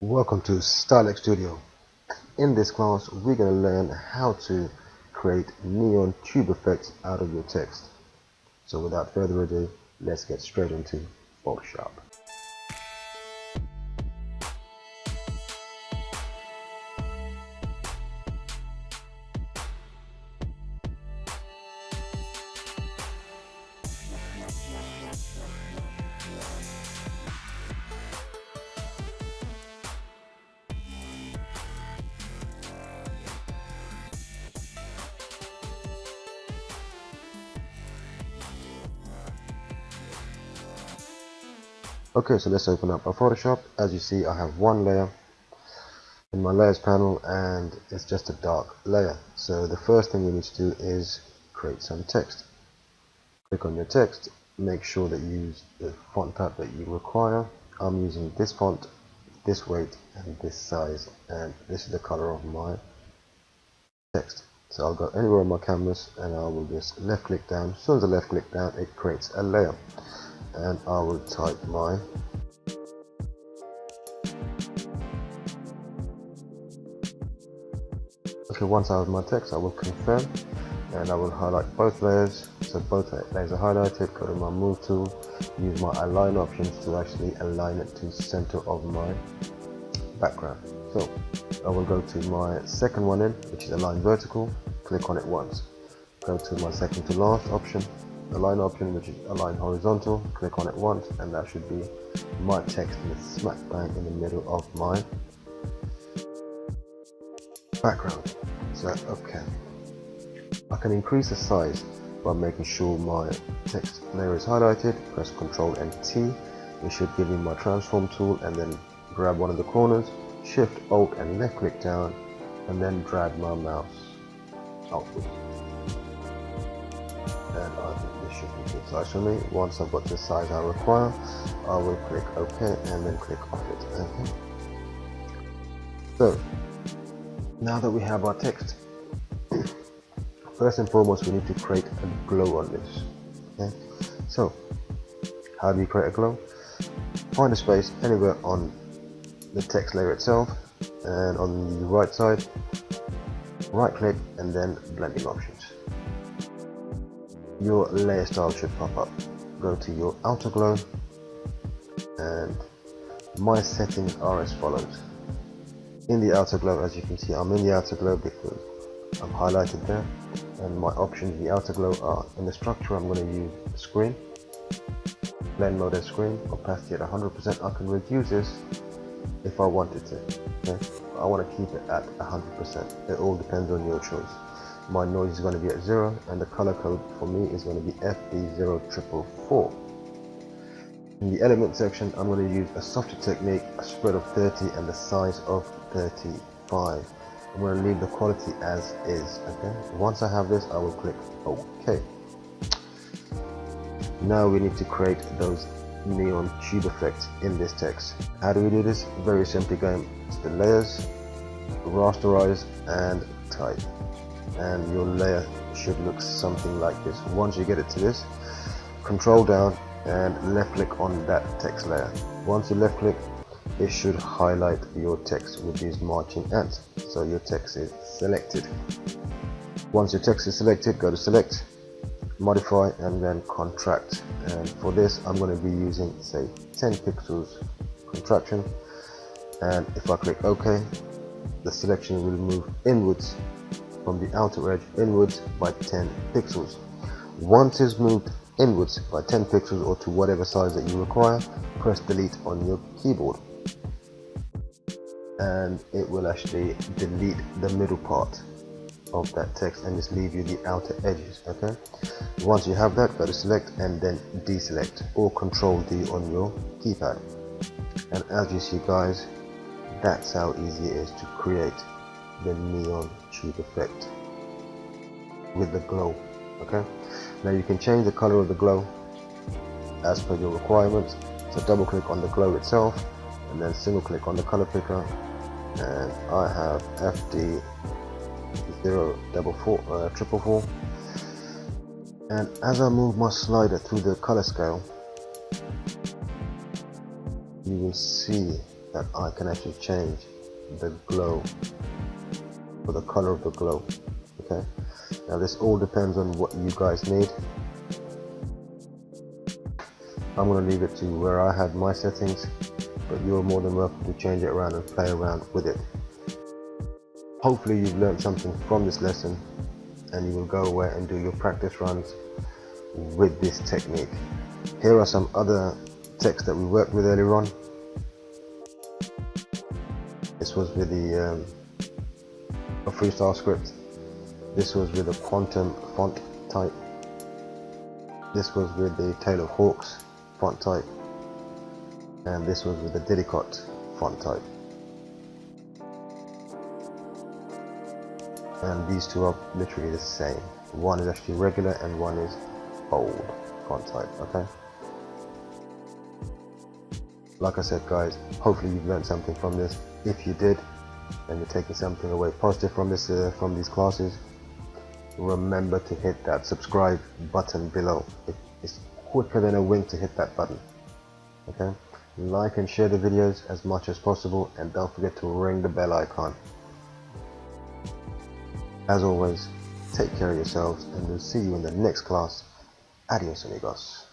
Welcome to styleXstudio. In this class, we're going to learn how to create neon tube effects out of your text. So without further ado, let's get straight into Photoshop. Okay, so let's open up our Photoshop. As you see, I have one layer in my layers panel and it's just a dark layer. So the first thing we need to do is create some text. Click on your text, make sure that you use the font type that you require. I'm using this font, this weight and this size, and this is the color of my text. So I'll go anywhere on my canvas and I will just left click down. As soon as I left click down, it creates a layer, and I will type my okay. Once I have my text, I will confirm and I will highlight both layers. So both layers are highlighted. Go to my move tool, use my align options to actually align it to the center of my background. So I will go to my second one in, which is align vertical, click on it once. Go to my second to last option, align option, which is align horizontal, click on it once, and that should be my text in the smack bang in the middle of my background. So okay, I can increase the size by making sure my text layer is highlighted. Press Ctrl and T. It should give me my transform tool, and then grab one of the corners, Shift Alt and left click down, and then drag my mouse outward. And I think this should be good size for me. Once I've got the size I require, I will click OK and then click off it. Okay. So now that we have our text, first and foremost we need to create a glow on this. Okay. So how do you create a glow? Find a space anywhere on the text layer itself, and on the right side, right click and then blending options. Your layer style should pop up. Go to your outer glow, and my settings are as follows. In the outer glow, as you can see, I'm in the outer glow because I'm highlighted there, and my options in the outer glow are in the structure. I'm going to use screen, blend mode as screen, opacity at 100%. I can reduce this if I wanted to. Okay? I want to keep it at 100%. It all depends on your choice. My noise is going to be at 0, and the color code for me is going to be FB0444. In the element section, I'm going to use a softer technique, a spread of 30 and the size of 35. I'm going to leave the quality as is. Okay. Once I have this, I will click OK. Now we need to create those neon tube effects in this text. How do we do this? Very simply, going to the layers, rasterize and type, and your layer should look something like this. Once you get it to this, control down and left click on that text layer. Once you left click, it should highlight your text with these marching ants. So your text is selected. Once your text is selected, go to select, modify and then contract, and for this I'm going to be using say 10 pixels contraction, and if I click OK, the selection will move inwards from the outer edge inwards by 10 pixels. Once it's moved inwards by 10 pixels or to whatever size that you require, press delete on your keyboard and it will actually delete the middle part of that text and just leave you the outer edges. Okay. Once you have that, go to select and then deselect, or Control D on your keypad. And as you see, guys, that's how easy it is to create the neon tube effect with the glow. Okay. Now you can change the color of the glow as per your requirements. So double click on the glow itself and then single click on the color picker, and I have FD 0444, and as I move my slider through the color scale, you will see that I can actually change the glow or the color of the glow. Okay, now this all depends on what you guys need. I'm going to leave it to where I had my settings, but you're more than welcome to change it around and play around with it. Hopefully you've learned something from this lesson and you will go away and do your practice runs with this technique. Here are some other texts that we worked with earlier on. This was with the a freestyle script. This was with a quantum font type. This was with the Tail of Hawks font type. And this was with the Didicot font type. And these two are literally the same. One is actually regular and one is bold font type, okay? Like I said guys, hopefully you've learned something from this. If you did, and you're taking something away positive from this from these classes, remember to hit that subscribe button below. It's quicker than a wink to hit that button. Okay, like and share the videos as much as possible, and don't forget to ring the bell icon. As always, take care of yourselves, and we'll see you in the next class. Adios amigos.